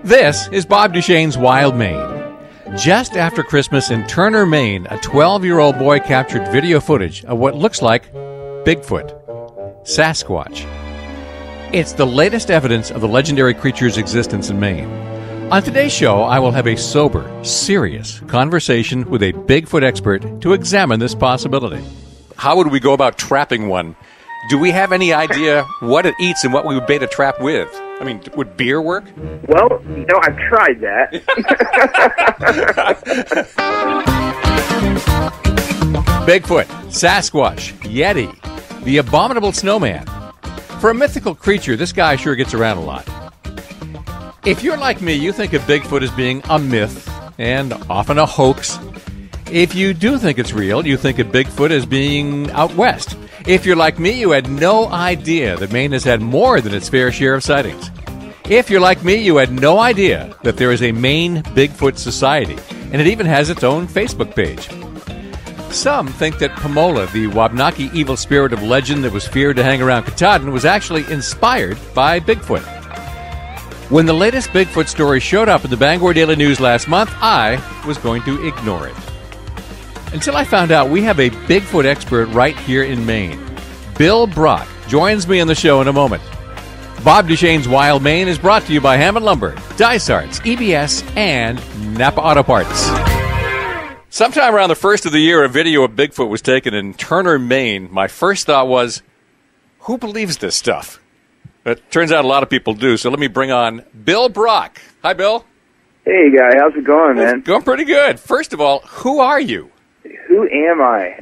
This is Bob Duchense's Wild Maine. Just after Christmas in Turner, Maine, a 12-year-old boy captured video footage of what looks like Bigfoot, Sasquatch. It's the latest evidence of the legendary creature's existence in Maine. On today's show, I will have a sober, serious conversation with a Bigfoot expert to examine this possibility. How would we go about trapping one? Do we have any idea what it eats and what we would bait a trap with? I mean, would beer work? Well, I've tried that. Bigfoot, Sasquatch, Yeti, the abominable snowman. For a mythical creature, this guy sure gets around a lot. If you're like me, you think of Bigfoot as being a myth and often a hoax. If you do think it's real, you think of Bigfoot as being out west. If you're like me, you had no idea that Maine has had more than its fair share of sightings. If you're like me, you had no idea that there is a Maine Bigfoot Society, and it even has its own Facebook page. Some think that Pomola, the Wabanaki evil spirit of legend that was feared to hang around Katahdin, was actually inspired by Bigfoot. When the latest Bigfoot story showed up in the Bangor Daily News last month, I was going to ignore it. Until I found out we have a Bigfoot expert right here in Maine. Bill Brock joins me on the show in a moment. Bob Duchense's Wild Maine is brought to you by Hammond Lumber, Dice Arts, EBS, and Napa Auto Parts. Sometime around the first of the year, a video of Bigfoot was taken in Turner, Maine. My first thought was, who believes this stuff? It turns out a lot of people do, so let me bring on Bill Brock. Hi, Bill. Hey, guy. How's it going, man? It's going pretty good. First of all, who are you? Who am I?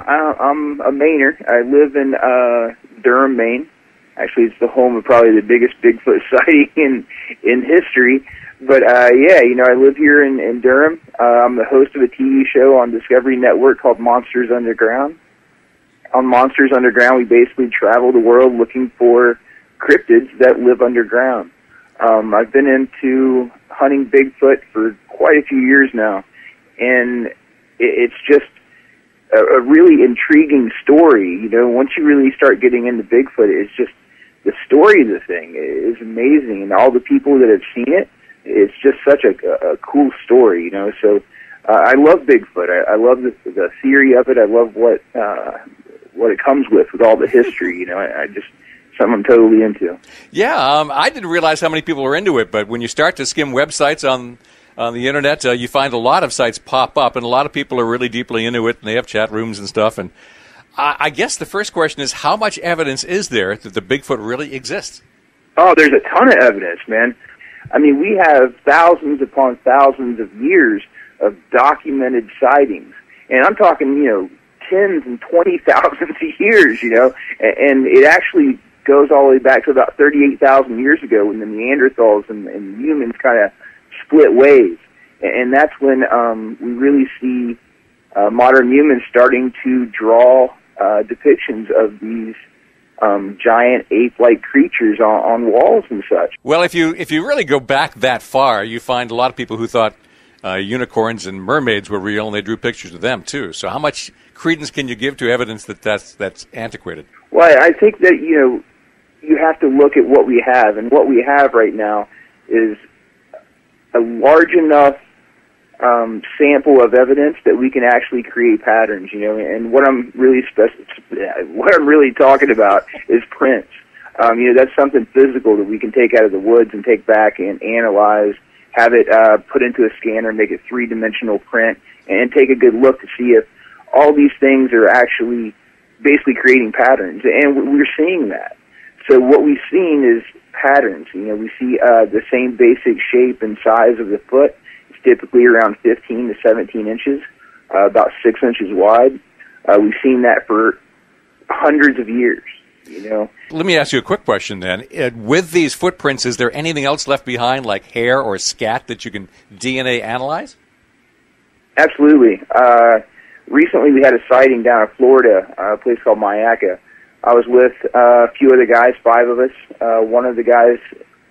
I'm a Mainer. I live in Durham, Maine. Actually, it's the home of probably the biggest Bigfoot sighting in history. But, I live here in Durham. I'm the host of a TV show on Discovery Network called Monsters Underground. On Monsters Underground, we basically travel the world looking for cryptids that live underground. I've been into hunting Bigfoot for quite a few years now, and it's just a really intriguing story. Once you really start getting into Bigfoot, it's just the story of the thing is amazing, and all the people that have seen it, it's just such a cool story, So I love Bigfoot. I love the theory of it. I love what it comes with all the history. I just something I'm totally into. Yeah, I didn't realize how many people were into it, but when you start to skim websites on the internet, you find a lot of sites pop up, and a lot of people are really deeply into it, and they have chat rooms and stuff. And I guess the first question is, how much evidence is there that the Bigfoot really exists? Oh, there's a ton of evidence, man. I mean, we have thousands upon thousands of years of documented sightings, and I'm talking, tens and 20,000 years, and it actually goes all the way back to about 38,000 years ago when the Neanderthals and humans kind of split ways, and that's when we really see modern humans starting to draw depictions of these giant ape-like creatures on walls and such. Well, if you really go back that far, you find a lot of people who thought unicorns and mermaids were real, and they drew pictures of them too. So how much credence can you give to evidence that's antiquated? Well, I think that you have to look at what we have, and what we have right now is a large enough sample of evidence that we can actually create patterns. And what I'm really talking about is prints. That's something physical that we can take out of the woods and take back and analyze, have it put into a scanner, make a three-dimensional print, and take a good look to see if all these things are actually basically creating patterns. And we're seeing that. So what we've seen is patterns. We see the same basic shape and size of the foot. It's typically around 15 to 17 inches, about 6 inches wide. We've seen that for hundreds of years. Let me ask you a quick question then. With these footprints, is there anything else left behind, like hair or scat, that you can DNA analyze? Absolutely. Recently we had a sighting down in Florida, a place called Mayaca. I was with a few other guys, 5 of us. One of the guys,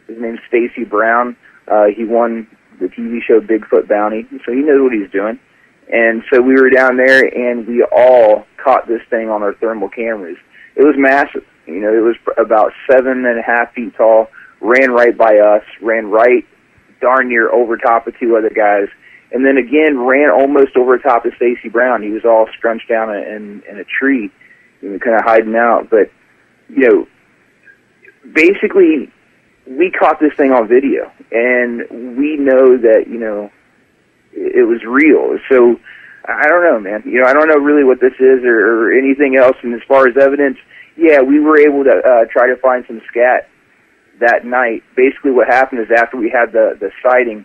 his name's Stacy Brown. He won the TV show Bigfoot Bounty, so he knows what he's doing. And so we were down there, and we all caught this thing on our thermal cameras. It was massive. It was about 7.5 feet tall, ran right by us, ran right darn near over top of two other guys, and then again ran almost over top of Stacy Brown. He was all scrunched down in a tree, kind of hiding out. But, basically, we caught this thing on video, and we know that, it was real. So, I don't know, man. I don't know really what this is or anything else. And as far as evidence, yeah, we were able to try to find some scat that night. Basically what happened is after we had the sighting,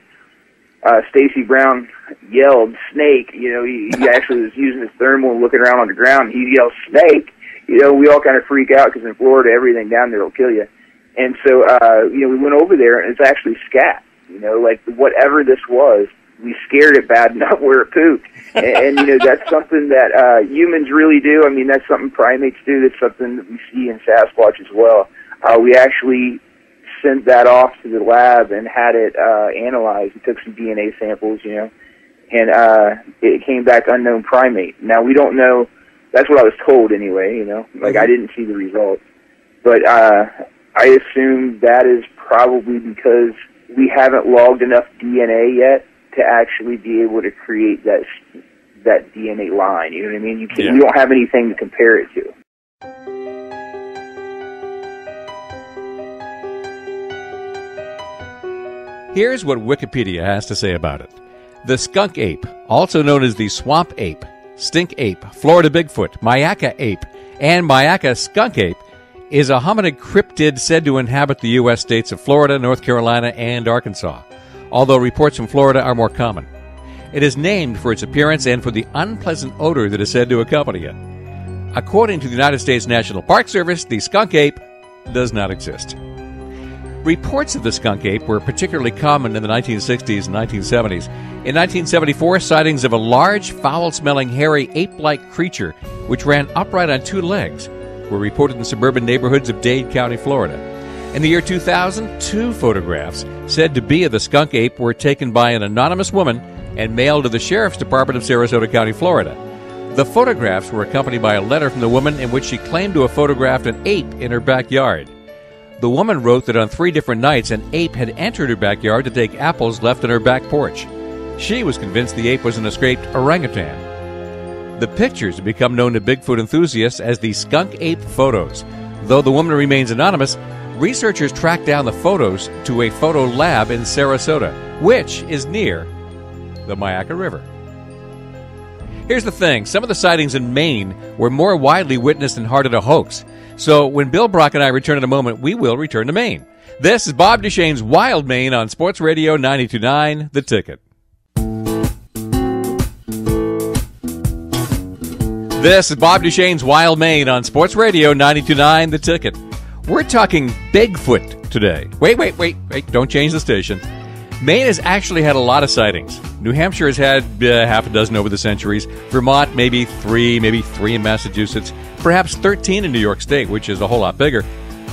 Stacy Brown yelled, "Snake!" He actually was using his thermal and looking around on the ground. He yelled, "Snake!" We all kind of freak out because in Florida, everything down there will kill you. And so, we went over there, and it's actually scat. Like whatever this was, we scared it bad enough where it pooped. And that's something that humans really do. I mean, that's something primates do. That's something that we see in Sasquatch as well. We actually sent that off to the lab and had it analyzed. We took some DNA samples, and it came back unknown primate. Now, we don't know. That's what I was told anyway, Like, I didn't see the results. But I assume that is probably because we haven't logged enough DNA yet to actually be able to create that DNA line. You know what I mean? We don't have anything to compare it to. Here's what Wikipedia has to say about it. The skunk ape, also known as the swamp ape, stink ape, Florida Bigfoot, Myakka ape, and Myakka skunk ape, is a hominid cryptid said to inhabit the U.S. states of Florida, North Carolina, and Arkansas, although reports from Florida are more common. It is named for its appearance and for the unpleasant odor that is said to accompany it. According to the United States National Park Service, the skunk ape does not exist. Reports of the skunk ape were particularly common in the 1960s and 1970s. In 1974, sightings of a large, foul-smelling, hairy, ape-like creature which ran upright on two legs were reported in suburban neighborhoods of Dade County, Florida. In the year 2000, 2 photographs said to be of the skunk ape were taken by an anonymous woman and mailed to the Sheriff's Department of Sarasota County, Florida. The photographs were accompanied by a letter from the woman in which she claimed to have photographed an ape in her backyard. The woman wrote that on 3 different nights an ape had entered her backyard to take apples left on her back porch. She was convinced the ape was an escaped orangutan. The pictures have become known to Bigfoot enthusiasts as the skunk ape photos. Though the woman remains anonymous, researchers tracked down the photos to a photo lab in Sarasota, which is near the Myakka River. Here's the thing. Some of the sightings in Maine were more widely witnessed and hearted a hoax. So when Bill Brock and I return in a moment, we will return to Maine. This is Bob Duchenne's Wild Maine on Sports Radio 92.9 The Ticket. This is Bob Duchenne's Wild Maine on Sports Radio 92.9 The Ticket. We're talking Bigfoot today. Wait, don't change the station. Maine has actually had a lot of sightings. New Hampshire has had half a dozen over the centuries. Vermont, maybe 3 in Massachusetts. Perhaps 13 in New York State, which is a whole lot bigger.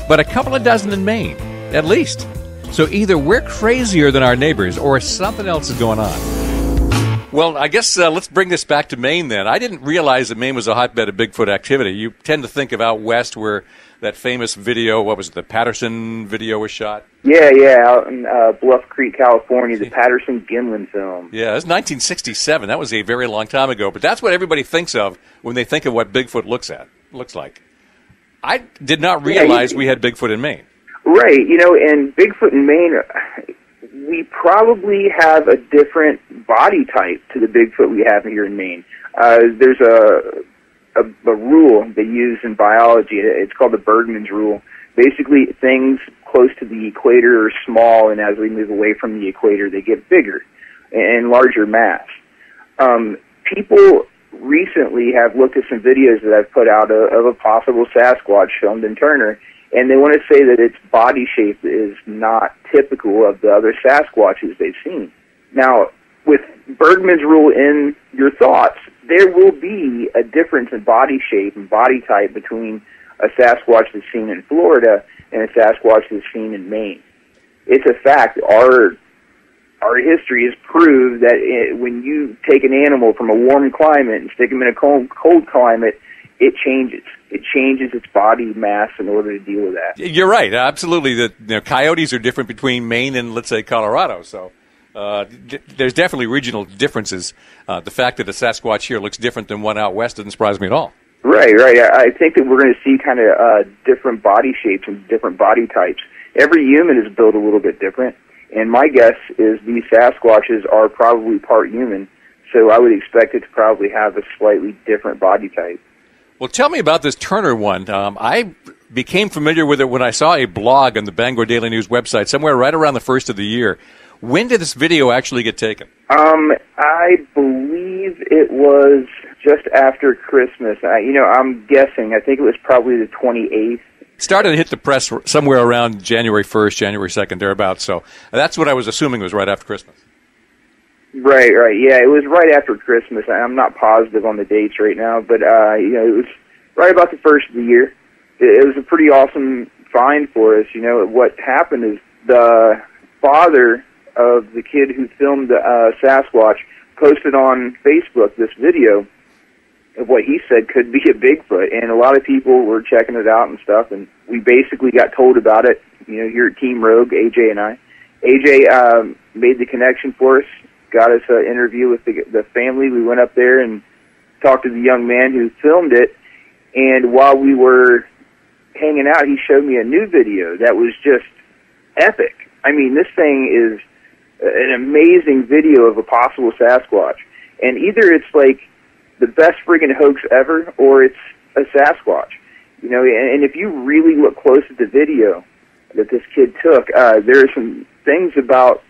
But a couple of dozen in Maine, at least. So either we're crazier than our neighbors or something else is going on. Well, I guess let's bring this back to Maine then. I didn't realize that Maine was a hotbed of Bigfoot activity. You tend to think of out west where that famous video, what was it, the Patterson video was shot? Yeah, out in Bluff Creek, California, the Patterson-Gimlin film. Yeah, it was 1967. That was a very long time ago. But that's what everybody thinks of when they think of what Bigfoot looks like. I did not realize we had Bigfoot in Maine. Right, and Bigfoot in Maine, we probably have a different body type to the Bigfoot we have here in Maine. There's a rule they use in biology. It's called the Bergman's rule. Basically, things close to the equator are small, and as we move away from the equator, they get bigger and larger mass. People recently have looked at some videos that I've put out of a possible Sasquatch filmed in Turner, and they want to say that its body shape is not typical of the other Sasquatches they've seen. Now, with Bergman's rule in your thoughts, there will be a difference in body shape and body type between a Sasquatch that's seen in Florida and a Sasquatch that's seen in Maine. It's a fact. Our history has proved that when you take an animal from a warm climate and stick them in a cold climate, it changes. It changes its body mass in order to deal with that. You're right. Absolutely. Coyotes are different between Maine and, let's say, Colorado. So there's definitely regional differences. The fact that a Sasquatch here looks different than one out west doesn't surprise me at all. Right. I think that we're going to see kind of different body shapes and different body types. Every human is built a little bit different, and my guess is these Sasquatches are probably part human, so I would expect it to probably have a slightly different body type. Well, tell me about this Turner one. I became familiar with it when I saw a blog on the Bangor Daily News website somewhere right around the first of the year. When did this video actually get taken? I believe it was just after Christmas. I'm guessing. I think it was probably the 28th. Started to hit the press somewhere around January 1st, January 2nd, thereabouts. So that's what I was assuming was right after Christmas. Right. Yeah, it was right after Christmas. I'm not positive on the dates right now, but it was right about the first of the year. It was a pretty awesome find for us. What happened is the father of the kid who filmed the Sasquatch posted on Facebook this video of what he said could be a Bigfoot, and a lot of people were checking it out and stuff, and we basically got told about it, here at Team Rogue, AJ and I. AJ made the connection for us, got us an interview with the family. We went up there and talked to the young man who filmed it, and while we were hanging out, he showed me a new video that was just epic. I mean, this thing is an amazing video of a possible Sasquatch, and either it's like the best friggin' hoax ever, or it's a Sasquatch. And if you really look close at the video that this kid took, there are some things about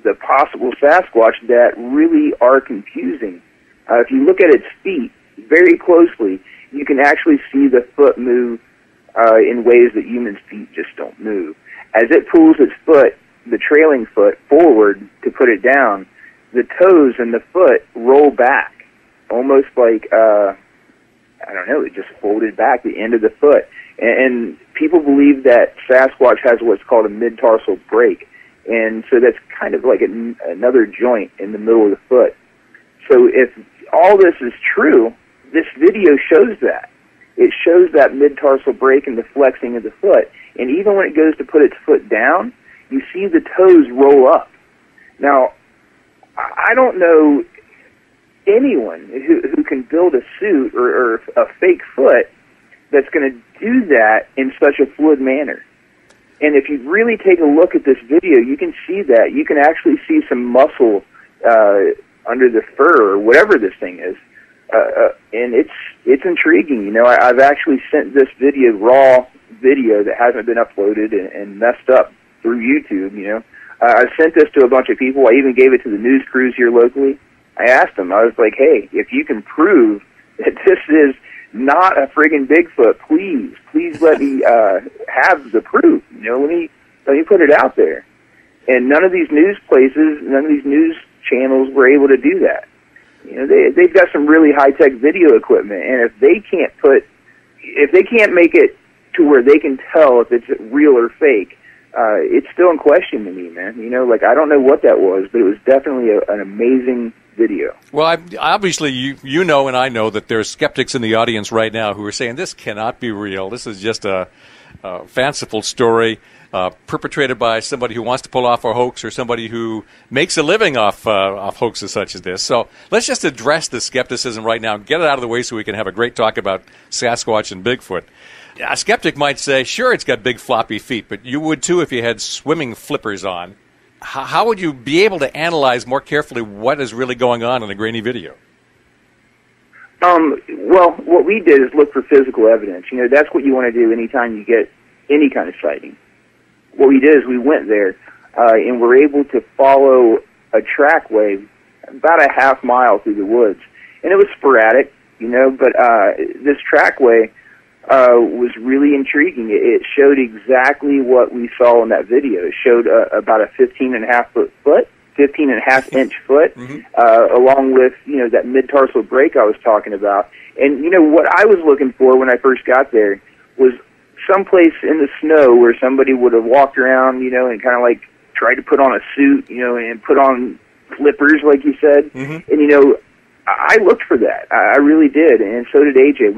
the possible Sasquatch that really are confusing. If you look at its feet very closely, you can actually see the foot move in ways that humans' feet just don't move. As it pulls its foot, the trailing foot, forward to put it down, the toes and the foot roll back, almost like, it just folded back, the end of the foot. And people believe that Sasquatch has what's called a mid-tarsal break, and so that's kind of like another joint in the middle of the foot. So if all this is true, this video shows that. It shows that mid-tarsal break and the flexing of the foot. And even when it goes to put its foot down, you see the toes roll up. Now, I don't know anyone who can build a suit or a fake foot that's going to do that in such a fluid manner. And if you really take a look at this video, you can see that. You can actually see some muscle under the fur or whatever this thing is. And it's intriguing. I've actually sent this video, raw video that hasn't been uploaded and messed up through YouTube, I sent this to a bunch of people. I even gave it to the news crews here locally. I asked them, I was like, hey, if you can prove that this is not a friggin' Bigfoot, please let me have the proof. Let me put it out there. And none of these news places, none of these news channels were able to do that. They've got some really high-tech video equipment, and if they can't make it to where they can tell if it's real or fake, it's still in question to me, man. I don't know what that was, but it was definitely an amazing video. Well, obviously, you know and I know that there's skeptics in the audience right now who are saying this cannot be real. This is just a fanciful story perpetrated by somebody who wants to pull off a hoax or somebody who makes a living off hoaxes such as this. So let's just address the skepticism right now and get it out of the way so we can have a great talk about Sasquatch and Bigfoot. A skeptic might say, sure, it's got big floppy feet, but you would too if you had swimming flippers on. How would you be able to analyze more carefully what is really going on in a grainy video? Well, what we did is look for physical evidence. That's what you want to do anytime you get any kind of sighting. What we did is we went there and were able to follow a trackway about a half mile through the woods. And it was sporadic, but this trackway was really intriguing. It showed exactly what we saw in that video. It showed about a 15.5 inch foot, along with, that mid-tarsal break I was talking about. And, what I was looking for when I first got there was someplace in the snow where somebody would have walked around, and kind of like tried to put on a suit, and put on flippers, like you said. And, I looked for that. I really did, and so did AJ.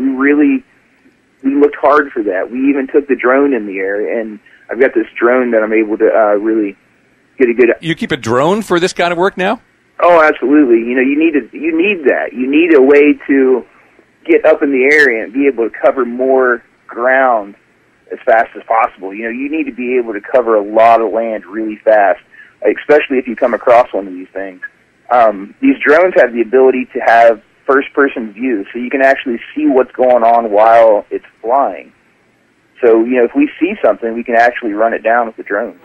We looked hard for that. We even took the drone in the air, and I've got this drone that I'm able to really get a good. You keep a drone for this kind of work now? Oh, absolutely. You know, you need that. You need a way to get up in the air and be able to cover more ground as fast as possible. You know, you need to be able to cover a lot of land really fast, especially if you come across one of these things. These drones have the ability to have first-person view, so you can actually see what's going on while it's flying. So, you know, if we see something, we can actually run it down with the drone.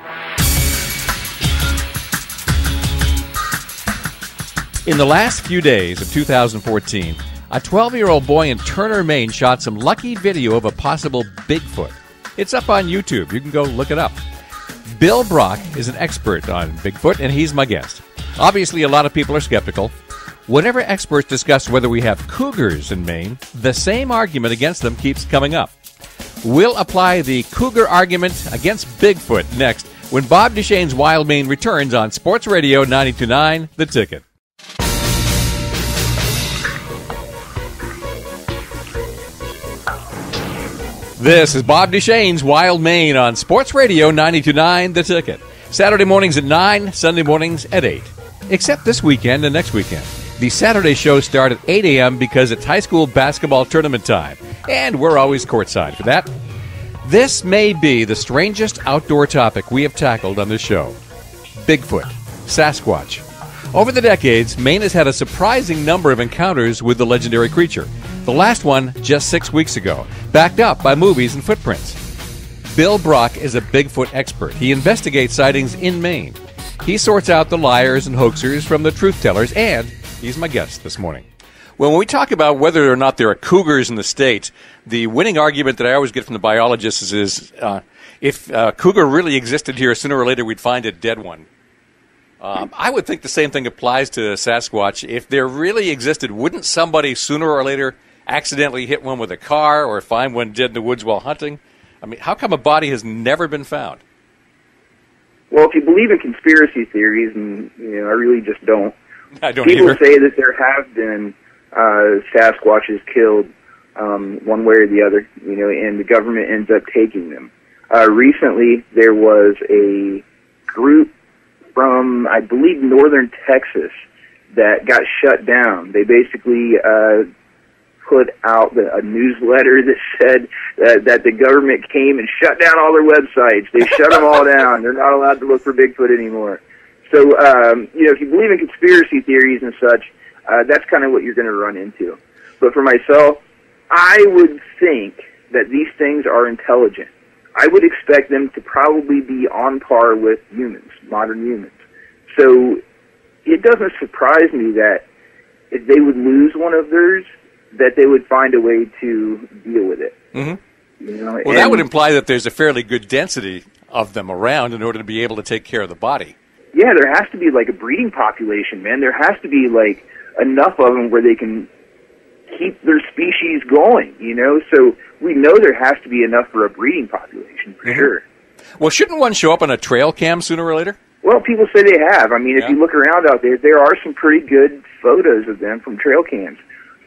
In the last few days of 2014, a 12-year-old boy in Turner, Maine shot some lucky video of a possible Bigfoot. It's up on YouTube. You can go look it up. Bill Brock is an expert on Bigfoot, and he's my guest. Obviously, a lot of people are skeptical. Whenever experts discuss whether we have cougars in Maine, the same argument against them keeps coming up. We'll apply the cougar argument against Bigfoot next when Bob Duchense's Wild Maine returns on Sports Radio 92.9 The Ticket. This is Bob Duchense's Wild Maine on Sports Radio 92.9 The Ticket. Saturday mornings at 9, Sunday mornings at 8. Except this weekend and next weekend. The Saturday shows start at 8 a.m. because it's high school basketball tournament time. And we're always courtside for that. This may be the strangest outdoor topic we have tackled on this show. Bigfoot, Sasquatch. Over the decades, Maine has had a surprising number of encounters with the legendary creature. The last one just 6 weeks ago, backed up by movies and footprints. Bill Brock is a Bigfoot expert. He investigates sightings in Maine. He sorts out the liars and hoaxers from the truth-tellers, and he's my guest this morning. Well, when we talk about whether or not there are cougars in the state, the winning argument that I always get from the biologists is if a cougar really existed here, sooner or later we'd find a dead one. I would think the same thing applies to Sasquatch. If there really existed, wouldn't somebody sooner or later accidentally hit one with a car or find one dead in the woods while hunting? I mean, how come a body has never been found? Well, if you believe in conspiracy theories, and you know, I really just don't. I don't People either. say that there have been Sasquatches killed one way or the other, you know, and the government ends up taking them. Recently, there was a group from, I believe, northern Texas that got shut down. They basically put out a newsletter that said that the government came and shut down all their websites. They shut them all down. They're not allowed to look for Bigfoot anymore. So, you know, if you believe in conspiracy theories and such, that's kind of what you're going to run into. But for myself, I would think that these things are intelligent. I would expect them to probably be on par with humans, modern humans. So it doesn't surprise me that if they would lose one of theirs, that they would find a way to deal with it. Mm-hmm. You know? Well, that would imply that there's a fairly good density of them around in order to be able to take care of the body. Yeah, there has to be like a breeding population, man. There has to be like enough of them where they can keep their species going, you know? So we know there has to be enough for a breeding population, for sure. Well, shouldn't one show up on a trail cam sooner or later? Well, people say they have. I mean, if you look around out there, there are some pretty good photos of them from trail cams.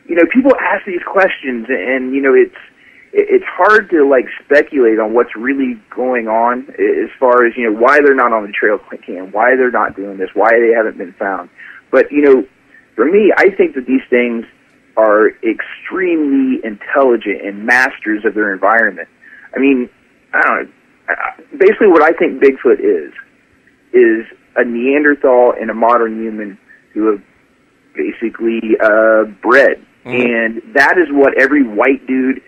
You know, people ask these questions, and, you know, it's hard to, like, speculate on what's really going on as far as, you know, why they're not on the trail cam, why they're not doing this, why they haven't been found. But, you know, for me, I think that these things are extremely intelligent and masters of their environment. I mean, I don't know. Basically what I think Bigfoot is a Neanderthal and a modern human who have basically bred. Mm-hmm. And that is what every white dude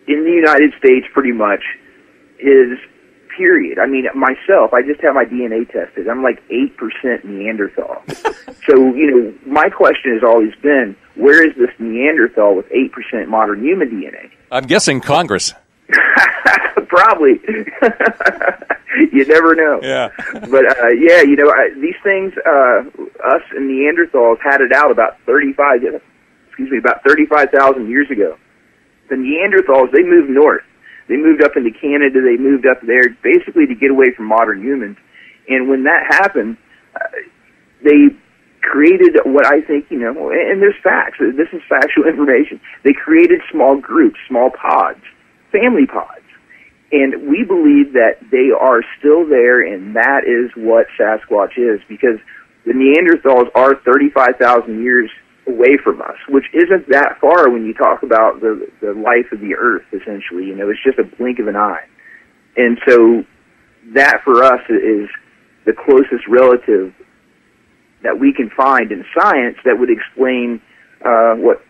in the United States pretty much is, period. I mean, myself, I just have my DNA tested. I'm like 8% Neanderthal. So, you know, my question has always been, where is this Neanderthal with 8% modern human DNA? I'm guessing Congress. Probably. You never know. Yeah. But, yeah, you know, these things, us and Neanderthals had it out about 35,000 years ago. The Neanderthals, they moved north. They moved up into Canada. They moved up there basically to get away from modern humans. And when that happened, they created what I think, and there's facts. This is factual information. They created small groups, small pods, family pods. And we believe that they are still there, and that is what Sasquatch is, because the Neanderthals are 35,000 years away from us, which isn't that far when you talk about the life of the Earth, essentially. It's just a blink of an eye. And so that, for us, is the closest relative that we can find in science that would explain what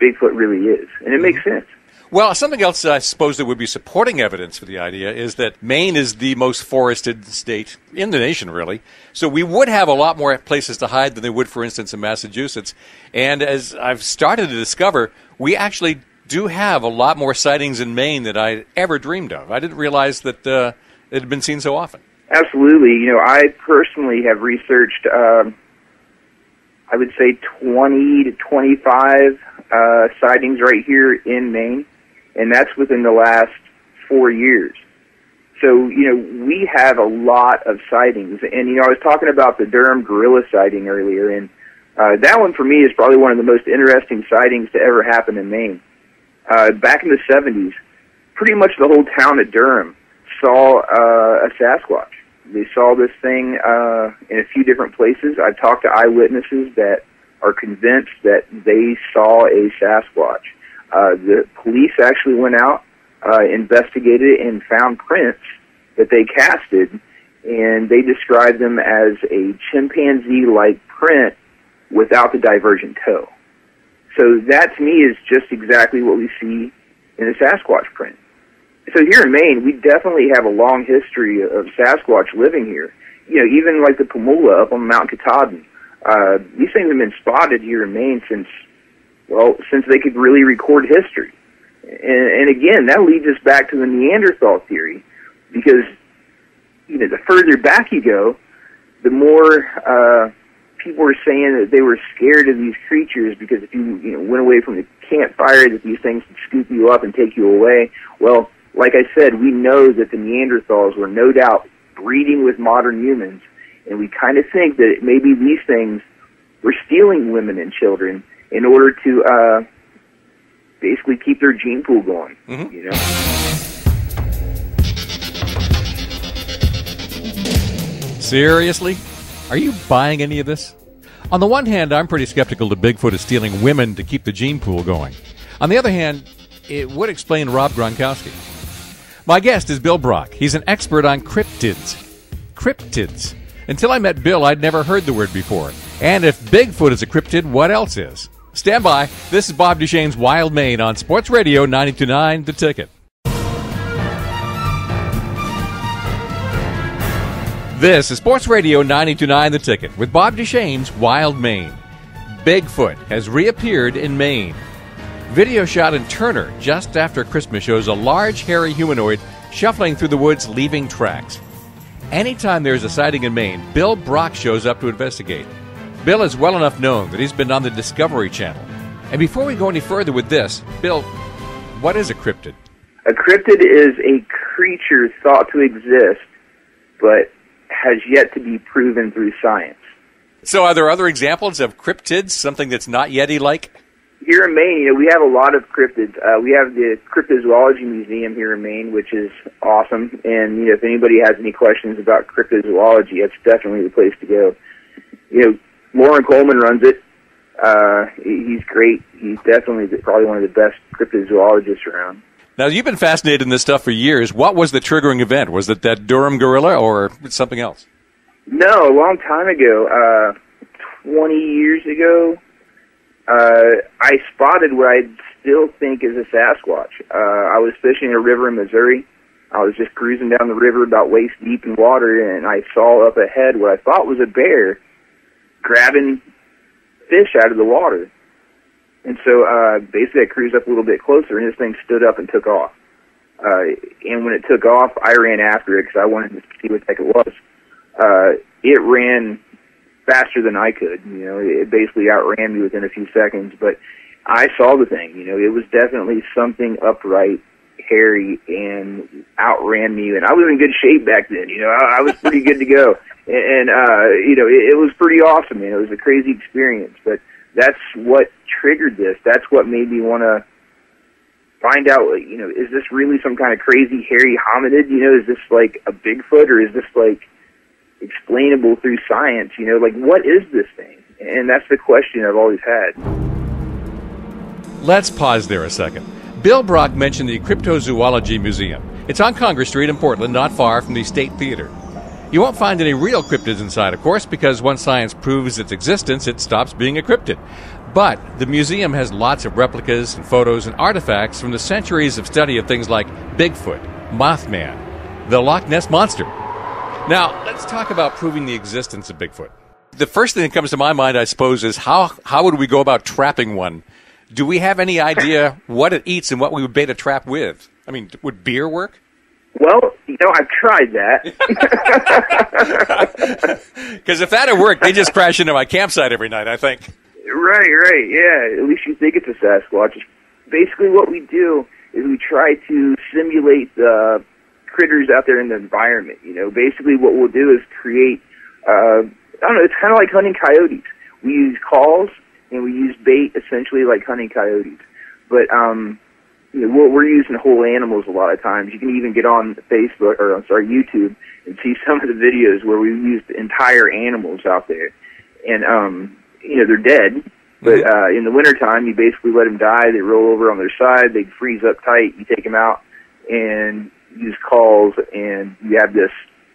Bigfoot really is. And it makes sense. Well, something else I suppose that would be supporting evidence for the idea is that Maine is the most forested state in the nation, really. So we would have a lot more places to hide than they would, for instance, in Massachusetts. And as I've started to discover, we actually do have a lot more sightings in Maine than I ever dreamed of. I didn't realize that it had been seen so often. Absolutely. I personally have researched, I would say 20 to 25 sightings right here in Maine. And that's within the last 4 years. So, we have a lot of sightings. And, I was talking about the Durham gorilla sighting earlier, and that one for me is probably one of the most interesting sightings to ever happen in Maine. Back in the 70s, pretty much the whole town of Durham saw a Sasquatch. They saw this thing in a few different places. I've talked to eyewitnesses that are convinced that they saw a Sasquatch. The police actually went out, investigated, and found prints that they casted, and they described them as a chimpanzee-like print without the divergent toe. So that, to me, is just exactly what we see in a Sasquatch print. So here in Maine, we definitely have a long history of Sasquatch living here. Even like the Pumula up on Mount Katahdin. These things have been spotted here in Maine since they could really record history. And again, that leads us back to the Neanderthal theory, because, the further back you go, the more people were saying that they were scared of these creatures because if you, went away from the campfire, that these things would scoop you up and take you away. Well, like I said, we know that the Neanderthals were no doubt breeding with modern humans, and we kind of think that maybe these things were stealing women and children in order to basically keep their gene pool going, Seriously? Are you buying any of this? On the one hand, I'm pretty skeptical that Bigfoot is stealing women to keep the gene pool going. On the other hand, it would explain Rob Gronkowski. My guest is Bill Brock. He's an expert on cryptids. Cryptids. Until I met Bill, I'd never heard the word before. And if Bigfoot is a cryptid, what else is? Stand by. This is Bob Duchenne's Wild Maine on Sports Radio 92.9 The Ticket. This is Sports Radio 92.9 The Ticket with Bob Duchenne's Wild Maine. Bigfoot has reappeared in Maine. Video shot in Turner just after Christmas shows a large, hairy humanoid shuffling through the woods, leaving tracks. Anytime there's a sighting in Maine, Bill Brock shows up to investigate. Bill is well enough known that he's been on the Discovery Channel. And before we go any further with this, Bill, what is a cryptid? A cryptid is a creature thought to exist, but has yet to be proven through science. So are there other examples of cryptids, something that's not Yeti-like? Here in Maine, we have a lot of cryptids. We have the Cryptozoology Museum here in Maine, which is awesome. And if anybody has any questions about cryptozoology, it's definitely the place to go. Lauren Coleman runs it. He's great. He's definitely probably one of the best cryptozoologists around. Now, you've been fascinated in this stuff for years. What was the triggering event? Was it that Durham gorilla or something else? No, a long time ago, 20 years ago, I spotted what I still think is a Sasquatch. I was fishing a river in Missouri. I was just cruising down the river about waist deep in water, and I saw up ahead what I thought was a bear grabbing fish out of the water. And so basically I cruised up a little bit closer, and this thing stood up and took off. And when it took off, I ran after it because I wanted to see what the heck it was. It ran faster than I could. It basically outran me within a few seconds. But I saw the thing. It was definitely something upright, hairy and outran me. And I was in good shape back then. You know, I was pretty good to go. And you know, it was pretty awesome. Man. It was a crazy experience. But that's what triggered this. That's what made me want to find out, you know, is this really some kind of crazy hairy hominid? You know, is this like a Bigfoot, or is this like explainable through science? You know, like, what is this thing? And that's the question I've always had. Let's pause there a second. Bill Brock mentioned the Cryptozoology Museum. It's on Congress Street in Portland, not far from the State Theater. You won't find any real cryptids inside, of course, because once science proves its existence, it stops being a cryptid. But the museum has lots of replicas and photos and artifacts from the centuries of study of things like Bigfoot, Mothman, the Loch Ness Monster. Now, let's talk about proving the existence of Bigfoot. The first thing that comes to my mind, I suppose, is how would we go about trapping one? Do we have any idea what it eats and what we would bait a trap with? I mean, would beer work? Well, you know, I've tried that. Because if that had worked, they just crash into my campsite every night, I think. Right, yeah. At least you think it's a Sasquatch. Basically what we do is we try to simulate the critters out there in the environment. You know, basically what we'll do is create, I don't know, it's kind of like hunting coyotes. We use calls and we use bait essentially like hunting coyotes. But, you know, we're using whole animals a lot of times. You can even get on Facebook, or I'm sorry, YouTube, and see some of the videos where we've used entire animals out there. And, you know, they're dead, but in the wintertime, you basically let them die. They roll over on their side. They freeze up tight. You take them out and use calls, and you have this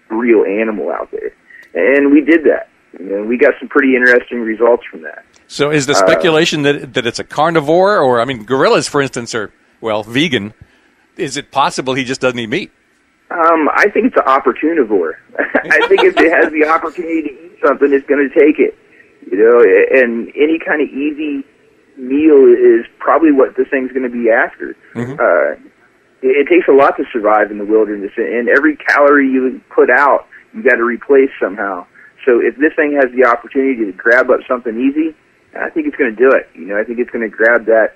real animal out there. And we did that. You know, we got some pretty interesting results from that. So is the speculation that it's a carnivore? Or, I mean, gorillas, for instance, are, well, vegan. Is it possible he just doesn't eat meat? I think it's an opportunivore. I think if it has the opportunity to eat something, it's going to take it. You know, and any kind of easy meal is probably what this thing's going to be after. It takes a lot to survive in the wilderness, and every calorie you put out, you got to replace somehow. So if this thing has the opportunity to grab up something easy, I think it's going to do it. You know, I think it's going to grab that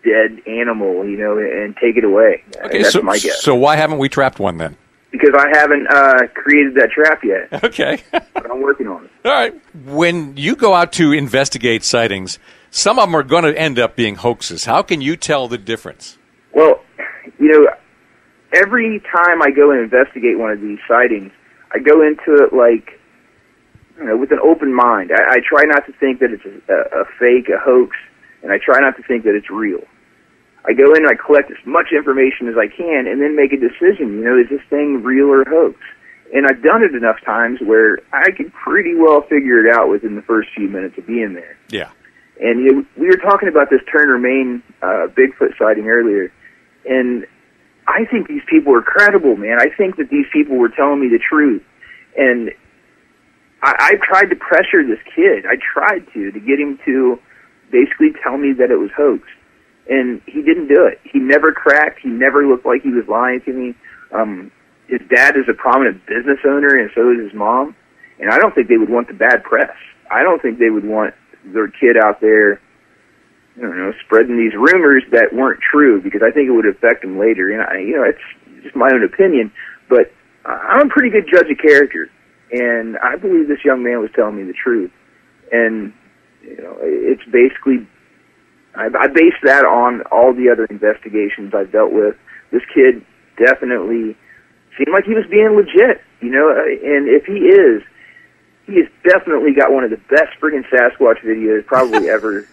dead animal, you know, and take it away. Okay, that's my guess. So why haven't we trapped one then? Because I haven't created that trap yet. Okay. But I'm working on it. All right. When you go out to investigate sightings, some of them are going to end up being hoaxes. How can you tell the difference? Well, you know, every time I go and investigate one of these sightings, I go into it like, you know, with an open mind. I try not to think that it's a fake, a hoax, and I try not to think that it's real. I go in and I collect as much information as I can and then make a decision. You know, is this thing real or hoax? And I've done it enough times where I can pretty well figure it out within the first few minutes of being there. Yeah. And you know, we were talking about this Turner, Maine Bigfoot sighting earlier, and I think these people are credible, man. I think that these people were telling me the truth. And I tried to pressure this kid. I tried to get him to basically tell me that it was hoax. And he didn't do it. He never cracked. He never looked like he was lying to me. His dad is a prominent business owner, and so is his mom. And I don't think they would want the bad press. I don't think they would want their kid out there, I don't know, spreading these rumors that weren't true, because I think it would affect them later. And, you know, it's just my own opinion, but I'm a pretty good judge of character. And I believe this young man was telling me the truth. And, you know, it's basically, I base that on all the other investigations I've dealt with. This kid definitely seemed like he was being legit, you know, and if he has definitely got one of the best friggin' Sasquatch videos probably ever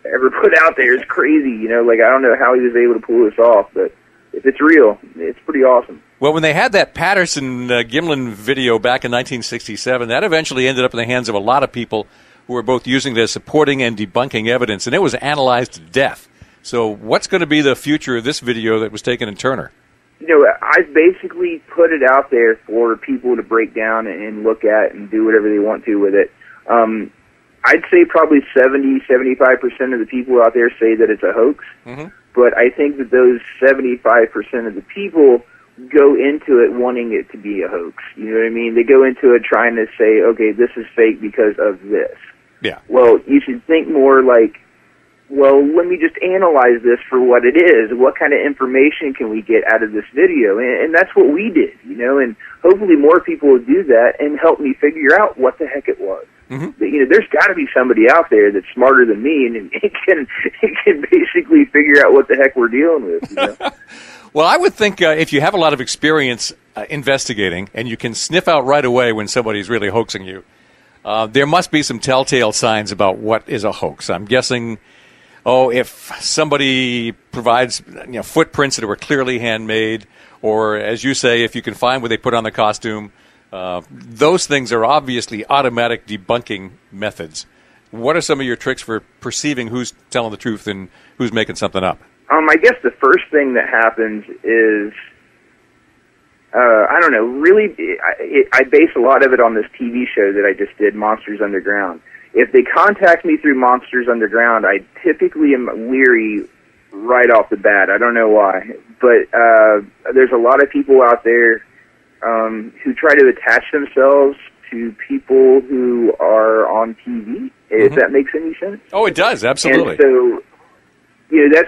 put out there. It's crazy, you know, like I don't know how he was able to pull this off, but if it's real, it's pretty awesome. Well, when they had that Patterson-Gimlin video back in 1967, that eventually ended up in the hands of a lot of people who were both using it as supporting and debunking evidence, and it was analyzed to death. So what's going to be the future of this video that was taken in Turner? You know, I've basically put it out there for people to break down and look at and do whatever they want to with it. I'd say probably 70-75% of the people out there say that it's a hoax, but I think that those 75% of the people go into it wanting it to be a hoax. You know what I mean? They go into it trying to say, okay, this is fake because of this. Yeah. Well, you should think more like well, let me just analyze this for what it is. What kind of information can we get out of this video? And that's what we did, you know, and hopefully more people will do that and help me figure out what the heck it was. Mm-hmm. But, you know, there's got to be somebody out there that's smarter than me and can basically figure out what the heck we're dealing with, you know? Well, I would think if you have a lot of experience investigating and you can sniff out right away when somebody's really hoaxing you, there must be some telltale signs about what is a hoax. I'm guessing, if somebody provides footprints that were clearly handmade, or as you say, if you can find where they put on the costume, those things are obviously automatic debunking methods. What are some of your tricks for perceiving who's telling the truth and who's making something up? I guess the first thing that happens is, I don't know, really, I base a lot of it on this TV show that I just did, Monsters Underground. If they contact me through Monsters Underground, I typically am leery right off the bat. I don't know why. But there's a lot of people out there who try to attach themselves to people who are on TV, if that makes any sense. Oh, it does, absolutely. And so,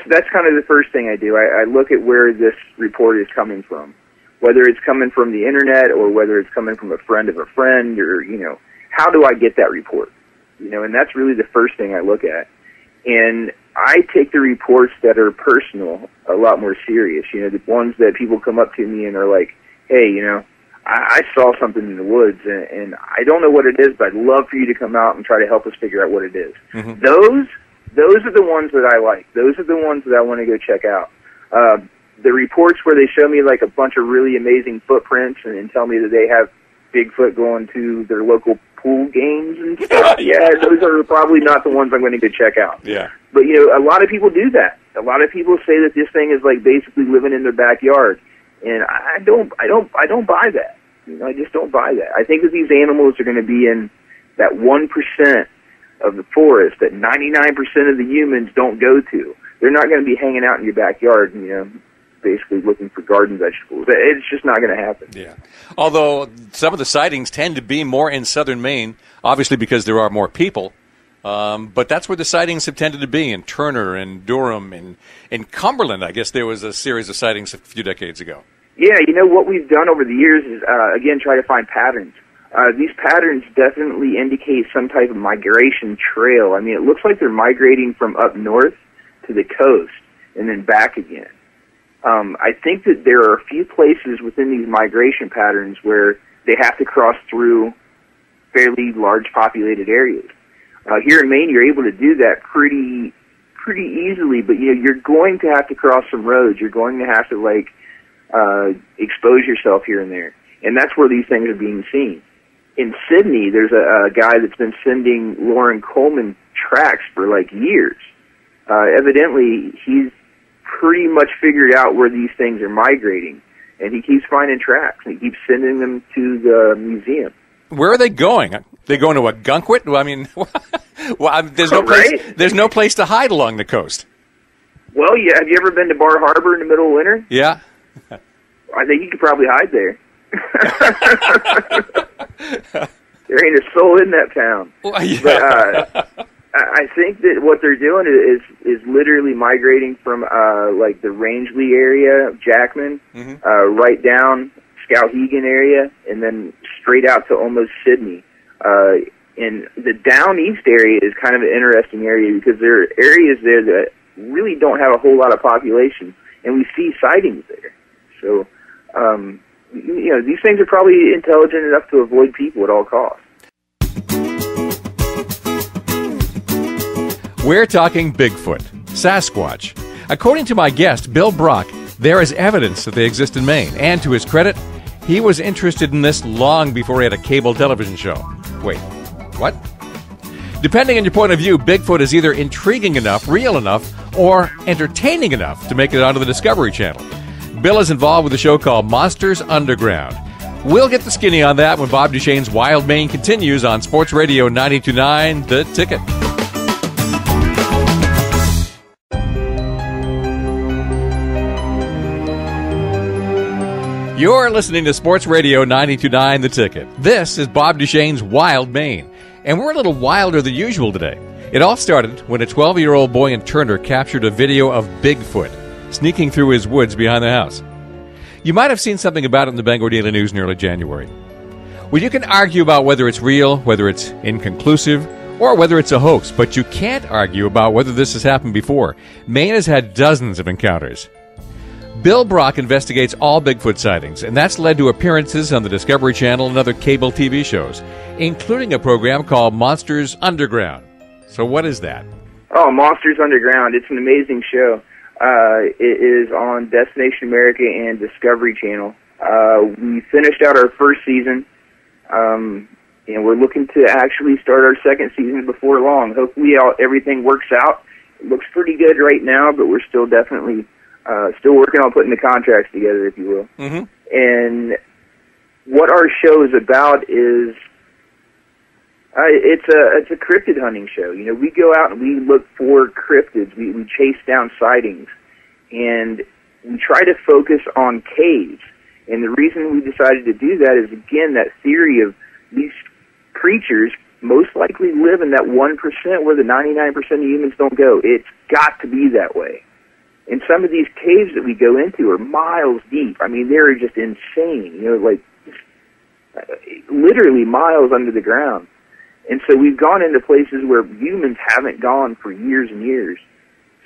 that's kind of the first thing I do. I look at where this report is coming from, whether it's coming from the internet or whether it's coming from a friend of a friend, or, how do I get that report? And that's really the first thing I look at. And I take the reports that are personal a lot more serious. The ones that people come up to me and are like, hey, I saw something in the woods and I don't know what it is, but I'd love for you to come out and try to help us figure out what it is. Mm-hmm. Those are the ones that I like. Those are the ones that I want to go check out. The reports where they show me like a bunch of really amazing footprints and tell me that they have Bigfoot going to their local pool games and stuff. Yeah, those are probably not the ones I'm going to go check out. Yeah. But a lot of people do that. A lot of people say that this thing is like basically living in their backyard, and I don't buy that. I just don't buy that. I think that these animals are going to be in that 1% of the forest that 99% of the humans don't go to. They're not going to be hanging out in your backyard, basically looking for garden vegetables. It's just not going to happen. Yeah. Although some of the sightings tend to be more in southern Maine, obviously because there are more people. But that's where the sightings have tended to be, in Turner and Durham and in Cumberland. I guess there was a series of sightings a few decades ago. Yeah, what we've done over the years is, again, try to find patterns. These patterns definitely indicate some type of migration trail. I mean, it looks like they're migrating from up north to the coast and then back again. I think that there are a few places within these migration patterns where they have to cross through fairly large populated areas. Here in Maine, you're able to do that pretty easily, but you're going to have to cross some roads. You're going to have to expose yourself here and there, and that's where these things are being seen. In Sydney, there's a guy that's been sending Lauren Coleman tracks for years. Evidently, he's pretty much figured out where these things are migrating, and he keeps finding tracks, and he keeps sending them to the museum. Where are they going? They going to a Gunkwit? I mean, there's no place to hide along the coast. Well, yeah. Have you ever been to Bar Harbor in the middle of winter? Yeah. I think you could probably hide there. There ain't a soul in that town. Well, yeah. But, I think that what they're doing is literally migrating from the Rangeley area of Jackman, right down Skowhegan area, and then straight out to almost Sydney. And the down east area is kind of an interesting area because there are areas there that really don't have a whole lot of population, and we see sightings there. So, these things are probably intelligent enough to avoid people at all costs. We're talking Bigfoot, Sasquatch. According to my guest, Bill Brock, there is evidence that they exist in Maine. And to his credit, he was interested in this long before he had a cable television show. Wait, what? Depending on your point of view, Bigfoot is either intriguing enough, real enough, or entertaining enough to make it onto the Discovery Channel. Bill is involved with a show called Monsters Underground. We'll get the skinny on that when Bob Duchense's Wild Maine continues on Sports Radio 92.9 The Ticket. You're listening to Sports Radio 92.9 The Ticket. This is Bob Duchense's Wild Maine, and we're a little wilder than usual today. It all started when a 12-year-old boy in Turner captured a video of Bigfoot sneaking through his woods behind the house. You might have seen something about it in the Bangor Daily News in early January. Well, you can argue about whether it's real, whether it's inconclusive, or whether it's a hoax, but you can't argue about whether this has happened before. Maine has had dozens of encounters. Bill Brock investigates all Bigfoot sightings, and that's led to appearances on the Discovery Channel and other cable TV shows, including a program called Monsters Underground. So what is that? Oh, Monsters Underground. It's an amazing show. It is on Destination America and Discovery Channel. We finished out our first season, and we're looking to actually start our second season before long. Hopefully everything works out. It looks pretty good right now, but we're still definitely still working on putting the contracts together, if you will. Mm-hmm. And what our show is about is it's a cryptid hunting show. You know, we go out and we look for cryptids. We chase down sightings, and we try to focus on caves. And the reason we decided to do that is, again, that theory of these creatures most likely live in that 1% where the 99% of humans don't go. It's got to be that way. And some of these caves that we go into are miles deep. I mean, they're just insane. You know, like literally miles under the ground. And so we've gone into places where humans haven't gone for years and years.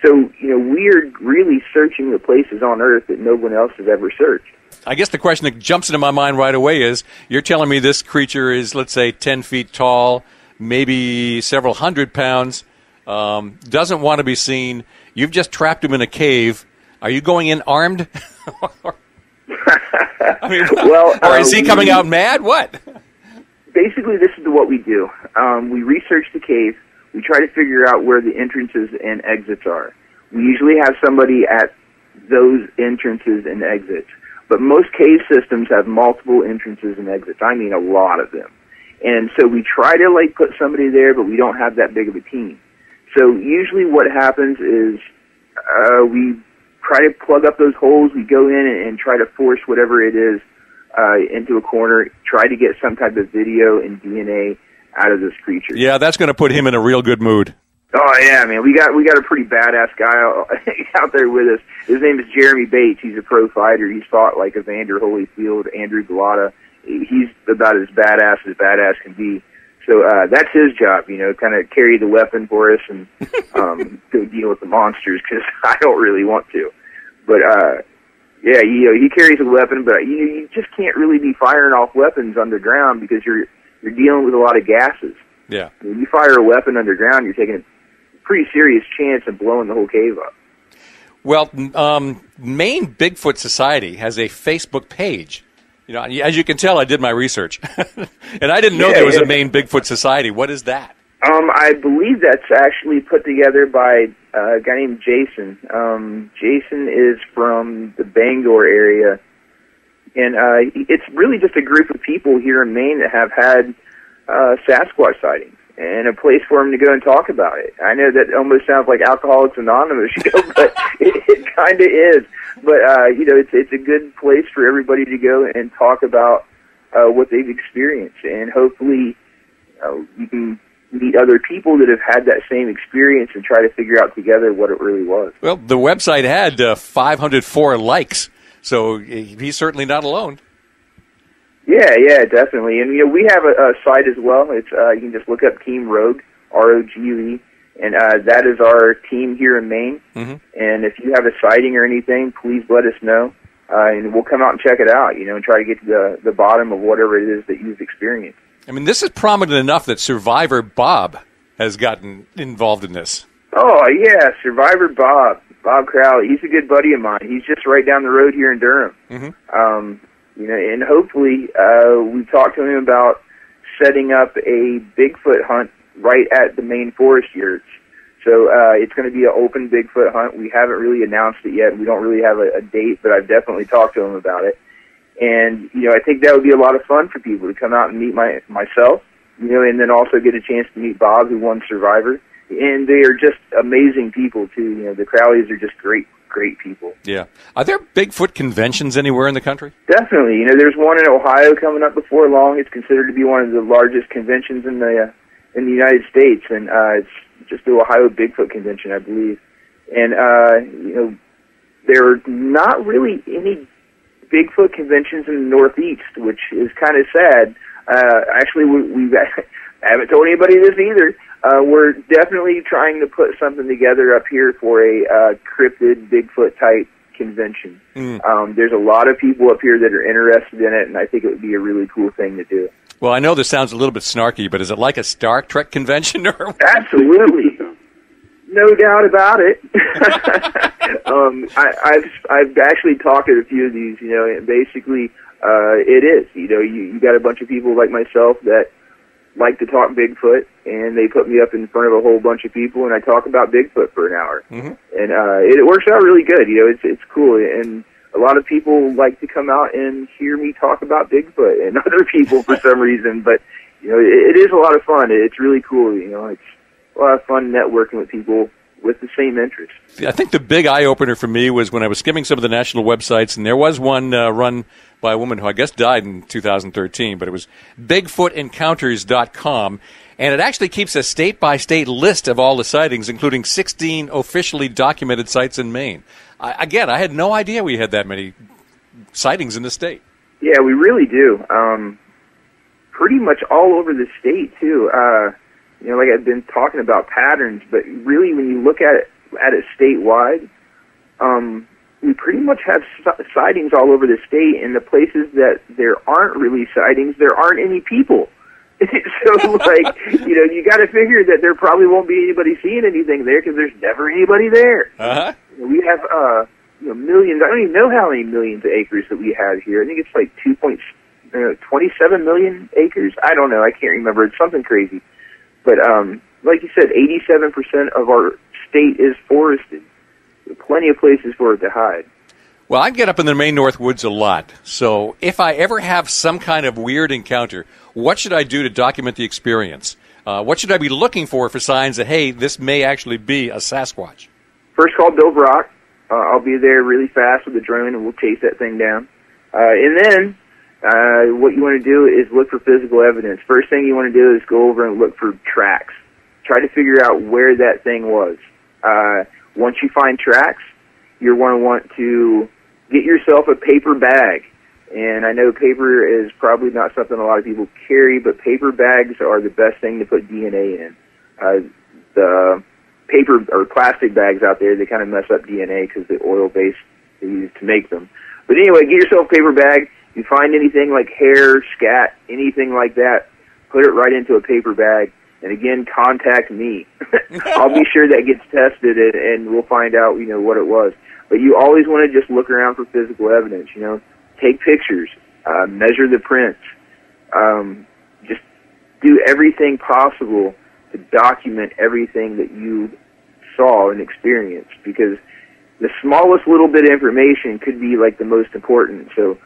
So, you know, we're really searching the places on Earth that no one else has ever searched. I guess the question that jumps into my mind right away is, you're telling me this creature is, let's say, 10 feet tall, maybe several hundred pounds, doesn't want to be seen. You've just trapped him in a cave. Are you going in armed? I mean, well, or is he coming out mad? What? Basically, this is what we do. We research the cave. We try to figure out where the entrances and exits are. We usually have somebody at those entrances and exits. But most cave systems have multiple entrances and exits. I mean, a lot of them. And so we try to, like, put somebody there, but we don't have that big of a team. So usually what happens is we try to plug up those holes. We go in and try to force whatever it is into a corner, try to get some type of video and DNA out of this creature. Yeah, that's going to put him in a real good mood. Oh yeah, man, we got a pretty badass guy out there with us. His name is Jeremy Bates. He's a pro fighter. He's fought like Evander Holyfield, Andrew Galata. He's about as badass can be. So that's his job, you know, kind of carry the weapon for us and go deal with the monsters, because I don't really want to. But yeah, you know, he carries a weapon, but you just can't really be firing off weapons underground because you're dealing with a lot of gases. Yeah. When you fire a weapon underground, you're taking a pretty serious chance of blowing the whole cave up. Well, Maine Bigfoot Society has a Facebook page. You know, as you can tell, I did my research, and I didn't know there was a Maine Bigfoot Society. What is that? I believe that's actually put together by a guy named Jason. Jason is from the Bangor area, and it's really just a group of people here in Maine that have had Sasquatch sightings, and a place for them to go and talk about it. I know that almost sounds like Alcoholics Anonymous, but it kind of is. But you know, it's a good place for everybody to go and talk about what they've experienced, and hopefully you can meet other people that have had that same experience and try to figure out together what it really was. Well, the website had 504 likes, so he's certainly not alone. Yeah, definitely. And you know, we have a site as well. It's you can just look up Team Rogue, ROGUE, and that is our team here in Maine. Mm-hmm. And if you have a sighting or anything, please let us know, and we'll come out and check it out. You know, and try to get to the bottom of whatever it is that you've experienced. I mean, this is prominent enough that Survivor Bob has gotten involved in this. Oh yeah, Survivor Bob Crowley. He's a good buddy of mine. He's just right down the road here in Durham. Mm-hmm. You know, and hopefully we talked to him about setting up a Bigfoot hunt right at the Maine forest yurts. So it's going to be an open Bigfoot hunt. We haven't really announced it yet. We don't really have a date, but I've definitely talked to him about it. And, you know, I think that would be a lot of fun for people to come out and meet myself, you know, and then also get a chance to meet Bob, who won Survivor. And they are just amazing people, too. You know, the Crowleys are just great people. Yeah. Are there Bigfoot conventions anywhere in the country? Definitely. You know, there's one in Ohio coming up before long. It's considered to be one of the largest conventions in the United States, and it's just the Ohio Bigfoot Convention, I believe. And, there are not really any Bigfoot conventions in the Northeast, which is kind of sad. Actually, I haven't told anybody this either. We're definitely trying to put something together up here for a cryptid Bigfoot type convention. There's a lot of people up here that are interested in it, and I think it would be a really cool thing to do. Well, I know this sounds a little bit snarky, but is it like a Star Trek convention? Or Absolutely. No doubt about it. I've actually talked at a few of these, and basically it is. You got a bunch of people like myself that like to talk Bigfoot, and they put me up in front of a whole bunch of people, and I talk about Bigfoot for an hour. And it works out really good. It's cool, and a lot of people like to come out and hear me talk about Bigfoot and other people for some reason. But it is a lot of fun. It's really cool. It's a lot of fun networking with people with the same interests. I think the big eye-opener for me was when I was skimming some of the national websites, and there was one run by a woman who I guess died in 2013, but it was BigfootEncounters.com, and it actually keeps a state-by-state list of all the sightings, including 16 officially documented sites in Maine. Again, I had no idea we had that many sightings in the state. Yeah, we really do. Pretty much all over the state, too. Like I've been talking about patterns, but really when you look at it statewide, we pretty much have sightings all over the state. In the places that there aren't really sightings, there aren't any people. So, you got to figure that there probably won't be anybody seeing anything there because there's never anybody there. We have millions. I don't even know how many millions of acres that we have here. I think it's like 27 million acres. I don't know. I can't remember. It's something crazy. But like you said, 87% of our state is forested. Plenty of places for it to hide. Well, I get up in the Maine North Woods a lot. So if I ever have some kind of weird encounter, what should I do to document the experience? What should I be looking for signs that, hey, this may actually be a Sasquatch? First call Bill Brock. I'll be there really fast with the drone, and we'll chase that thing down. And then what you want to do is look for physical evidence. First thing you want to do is go over and look for tracks. Try to figure out where that thing was. Once you find tracks, you're going to want to get yourself a paper bag. And I know paper is probably not something a lot of people carry, but paper bags are the best thing to put DNA in. The paper or plastic bags out there, they kind of mess up DNA because the oil base they use to make them. But anyway, get yourself a paper bag. You find anything like hair, scat, anything like that, put it right into a paper bag. And again, contact me. I'll be sure that gets tested, and we'll find out, what it was. But you always want to just look around for physical evidence, Take pictures, measure the prints. Just do everything possible to document everything that you saw and experienced, because the smallest little bit of information could be like the most important. So,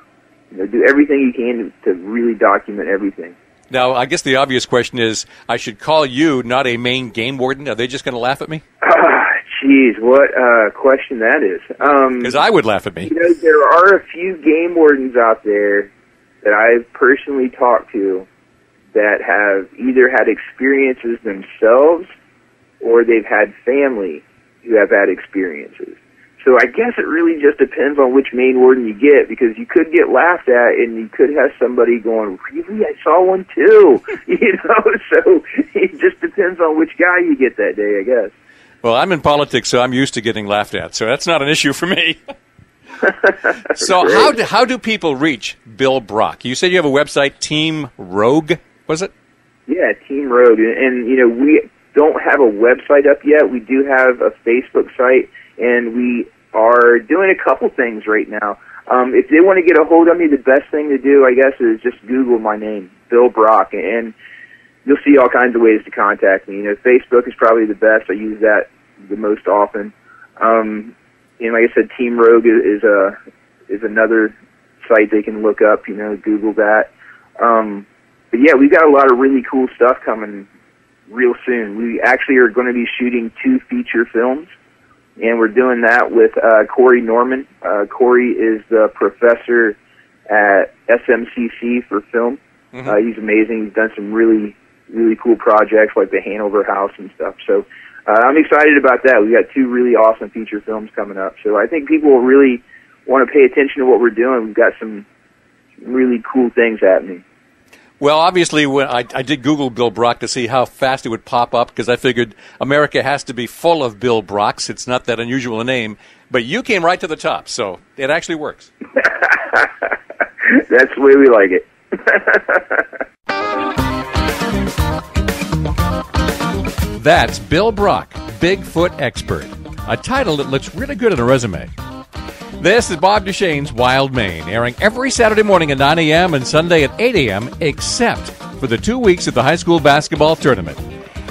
do everything you can to really document everything. Now, I guess the obvious question is, I should call you, not a Maine game warden. Are they just going to laugh at me? Jeez, what a question that is. Because I would laugh at me. There are a few game wardens out there that I've personally talked to that have either had experiences themselves or they've had family who have had experiences. So I guess it really just depends on which Maine warden you get, because you could get laughed at and you could have somebody going, really, I saw one too, so it just depends on which guy you get that day, I guess. Well, I'm in politics, so I'm used to getting laughed at, so that's not an issue for me. So how do people reach Bill Brock? You said you have a website, Team Rogue, was it? Yeah, Team Rogue, and we don't have a website up yet. We do have a Facebook site, and we are doing a couple things right now. If they want to get a hold of me, the best thing to do, I guess, is just Google my name, Bill Brock, and you'll see all kinds of ways to contact me. Facebook is probably the best. I use that the most often. Like I said, Team Rogue is another site they can look up. Google that. But yeah, we've got a lot of really cool stuff coming real soon. We actually are going to be shooting 2 feature films, and we're doing that with Corey Norman. Corey is the professor at SMCC for film. He's amazing. He's done some really, really cool projects like the Hanover House and stuff. So I'm excited about that. We've got 2 really awesome feature films coming up. So I think people will really want to pay attention to what we're doing. We've got some really cool things happening. Well, obviously, when I did Google Bill Brock to see how fast it would pop up, because I figured America has to be full of Bill Brocks. It's not that unusual a name. But you came right to the top, so it actually works. That's the way we like it. That's Bill Brock, Bigfoot Expert, a title that looks really good on a resume. This is Bob Duchense's Wild Maine, airing every Saturday morning at 9 a.m. and Sunday at 8 a.m., except for the 2 weeks of the high school basketball tournament.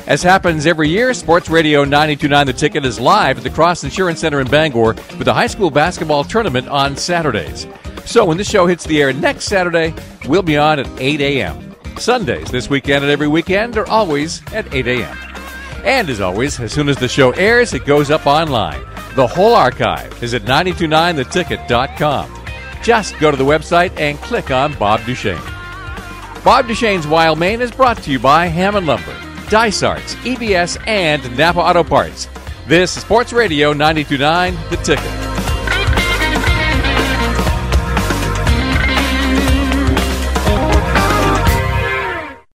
As happens every year, Sports Radio 92.9 The Ticket is live at the Cross Insurance Center in Bangor for the high school basketball tournament on Saturdays. So when the show hits the air next Saturday, we'll be on at 8 a.m. Sundays this weekend and every weekend are always at 8 a.m. And as always, as soon as the show airs, it goes up online. The whole archive is at 929theticket.com. Just go to the website and click on Bob Duchesne. Bob Duchense's Wild Maine is brought to you by Hammond Lumber, Dice Arts, EBS, and Napa Auto Parts. This is Sports Radio 92.9 The Ticket.